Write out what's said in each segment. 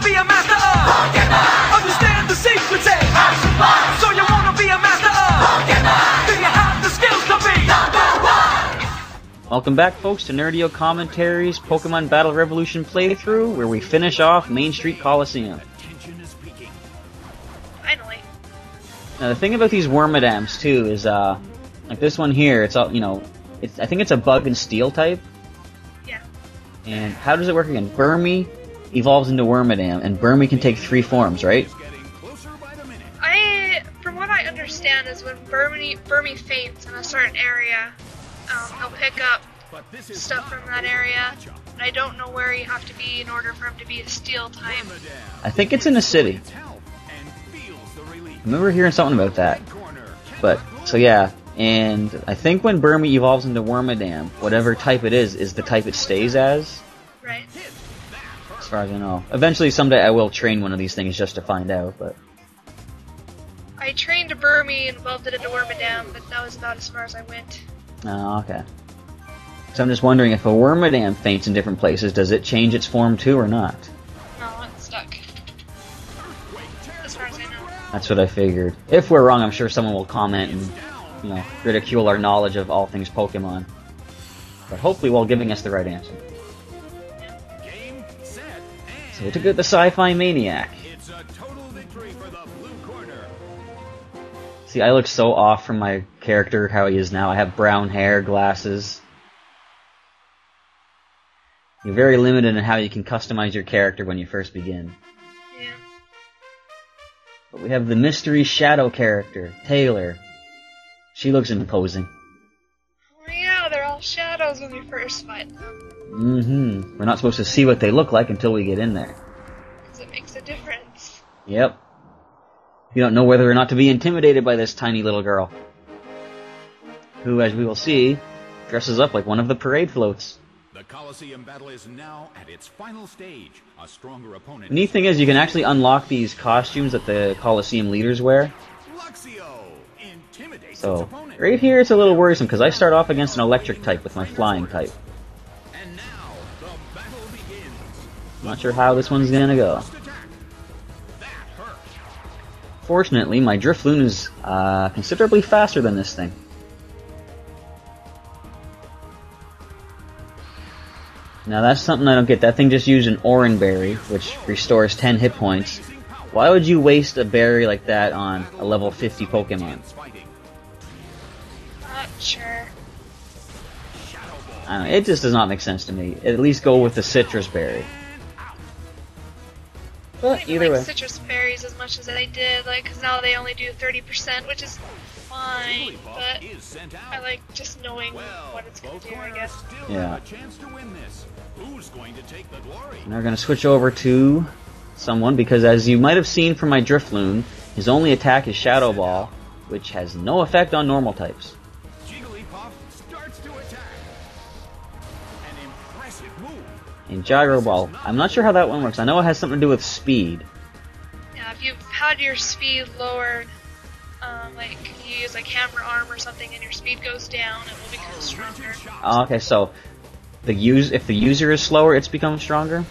be a master of Pokémon. Understand the secrets and have some fun. So you wanna be a master of Pokémon. Do you have the skills to be #1? Welcome back, folks, to Nerdio Commentaries Pokemon Battle Revolution playthrough, where we finish off Main Street Colosseum. Finally. Now, the thing about these Wormadams, too, is, like this one here, it's all, you know, I think it's a bug and steel type. Yeah. And how does it work again? Burmy evolves into Wormadam, and Burmy can take 3 forms, right? From what I understand, is when Burmy faints in a certain area, he'll pick up stuff from that area. And I don't know where you have to be in order for him to be a steel type. I think it's in a city. I remember hearing something about that. But, so yeah, and I think when Burmy evolves into Wormadam, whatever type it is the type it stays as. Right. As far as I know. Eventually, someday I will train one of these things just to find out, but... I trained a Burmy and evolved it into Wormadam, but that was about as far as I went. Oh, okay. So I'm just wondering, if a Wormadam faints in different places, does it change its form too, or not? No, it's stuck. As far as I know. That's what I figured. If we're wrong, I'm sure someone will comment and, you know, ridicule our knowledge of all things Pokemon. But hopefully while giving us the right answer. So we took out the Sci-Fi Maniac. See, I look so off from my character, how he is now. I have brown hair, glasses. You're very limited in how you can customize your character when you first begin. Yeah. But we have the mystery shadow character, Taylor. She looks imposing. Oh yeah, they're all shadows when you first fight them. Mm-hmm. We're not supposed to see what they look like until we get in there. Because it makes a difference. Yep. You don't know whether or not to be intimidated by this tiny little girl, who, as we will see, dresses up like one of the parade floats. The Colosseum battle is now at its final stage. A stronger opponent. The neat thing is you can actually unlock these costumes that the Colosseum leaders wear. So, right here it's a little worrisome because I start off against an electric type with my flying type. And now the battle begins. Not sure how this one's gonna go. Fortunately, my Drifloon is considerably faster than this thing. Now that's something I don't get. That thing just used an Oran Berry, which restores 10 hit points. Why would you waste a berry like that on a level 50 Pokemon? Not sure. I don't know, it just does not make sense to me. At least go with the Citrus Berry. But I don't either like way. citrus berries as much as I did, like, because now they only do 30%, which is fine, but I like just knowing what it's going to do, I guess. Yeah. Who's going to take the glory? Now we're going to switch over to someone, because as you might have seen from my Drifloon, his only attack is Shadow Ball, which has no effect on normal types. Starts to attack. An impressive move. And Gyro Ball, I'm not sure how that one works. I know it has something to do with speed. Yeah, if you've had your speed lowered, like you use like Hammer Arm or something and your speed goes down, it will become stronger. Okay, so if the user is slower, it's become stronger?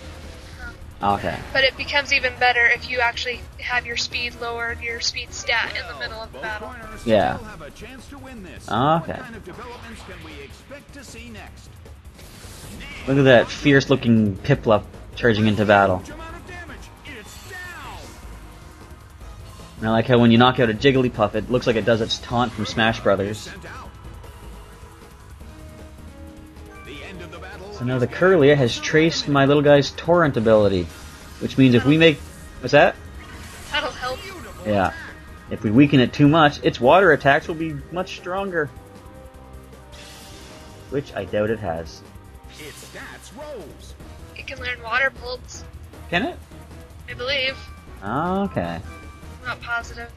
Okay. But it becomes even better if you actually have your speed lowered, your speed stat in the middle of the battle. Yeah. Okay. What kind of developments can we expect to see next? Look at that fierce-looking Piplup charging into battle. And I like how when you knock out a Jigglypuff, it looks like it does its taunt from Smash Brothers. So now the Curlia has traced my little guy's Torrent ability, which means if we make... What's that? That'll help. Yeah. If we weaken it too much, its water attacks will be much stronger. Which I doubt it has. Its stats rose. It can learn Water Pulse, Can it? I believe. Okay. I'm not positive.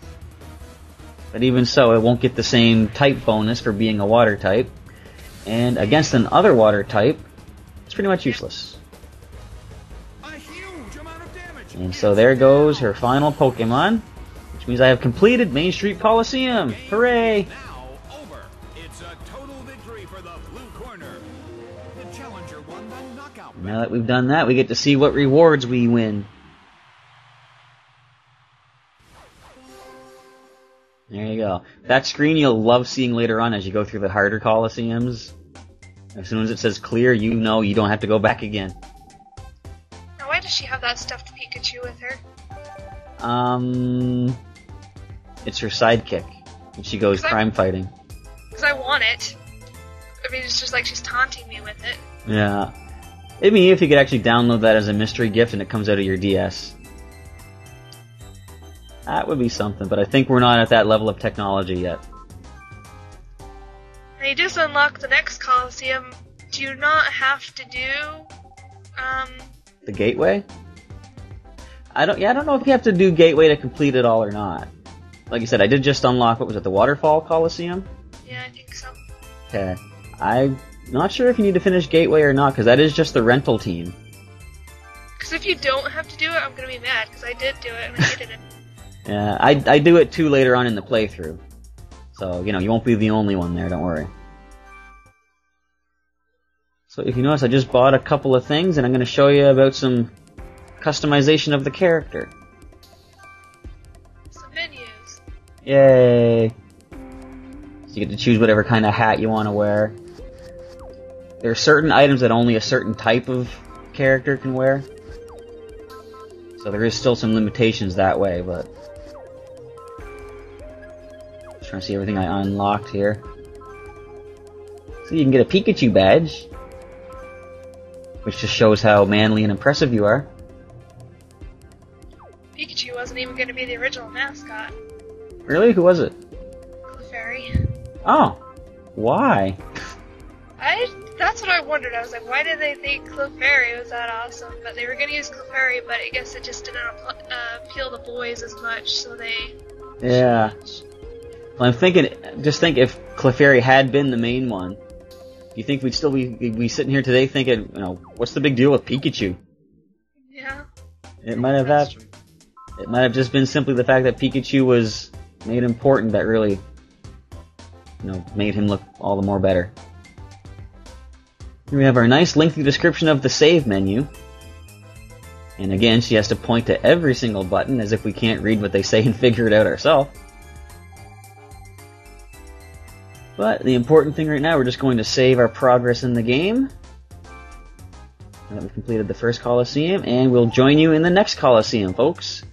But even so, it won't get the same type bonus for being a water type. And against an other water type, it's pretty much useless. A huge amount of damage. And so there goes her final Pokemon, which means I have completed Main Street Colosseum. Hooray! Now over. It's a total victory for the blue corner. The challenger won the knockout. Now that we've done that, we get to see what rewards we win. There you go. That screen you'll love seeing later on as you go through the harder Colosseums. As soon as it says clear, you know you don't have to go back again. Now, why does she have that stuffed Pikachu with her? It's her sidekick. And she goes crime fighting. Because I want it. I mean, it's just like she's taunting me with it. Yeah. It'd be if you could actually download that as a mystery gift and it comes out of your DS. That would be something, but I think we're not at that level of technology yet. Now you just unlock the next Colosseum. Do you not have to do, The gateway? I don't know if you have to do gateway to complete it all or not. Like you said, I did just unlock, what was it, the Waterfall Colosseum? Yeah, I think so. Okay. I'm not sure if you need to finish gateway or not, because that is just the rental team. Because if you don't have to do it, I'm gonna be mad, because I did do it and I hated it. Yeah, I do it too later on in the playthrough. So, you won't be the only one there, don't worry. So if you notice, I just bought a couple of things, and I'm going to show you about some customization of the character. Some menus. Yay! So you get to choose whatever kind of hat you want to wear. There are certain items that only a certain type of character can wear. So there is still some limitations that way, but... Just trying to see everything I unlocked here. So you can get a Pikachu badge, which just shows how manly and impressive you are. Pikachu wasn't even going to be the original mascot. Really? Who was it? Clefairy. Oh. Why? That's what I wondered. I was like, why did they think Clefairy was that awesome? But they were going to use Clefairy, but I guess it just didn't appeal to boys as much, so they... Yeah. Well, I'm thinking, just think if Clefairy had been the main one, do you think we'd still be sitting here today thinking, what's the big deal with Pikachu? Yeah. It might have just been simply the fact that Pikachu was made important that really, made him look all the more better. Here we have our nice lengthy description of the save menu. And again, she has to point to every single button as if we can't read what they say and figure it out ourselves. But the important thing right now, we're just going to save our progress in the game. Now that we've completed the first Colosseum, and we'll join you in the next Colosseum, folks.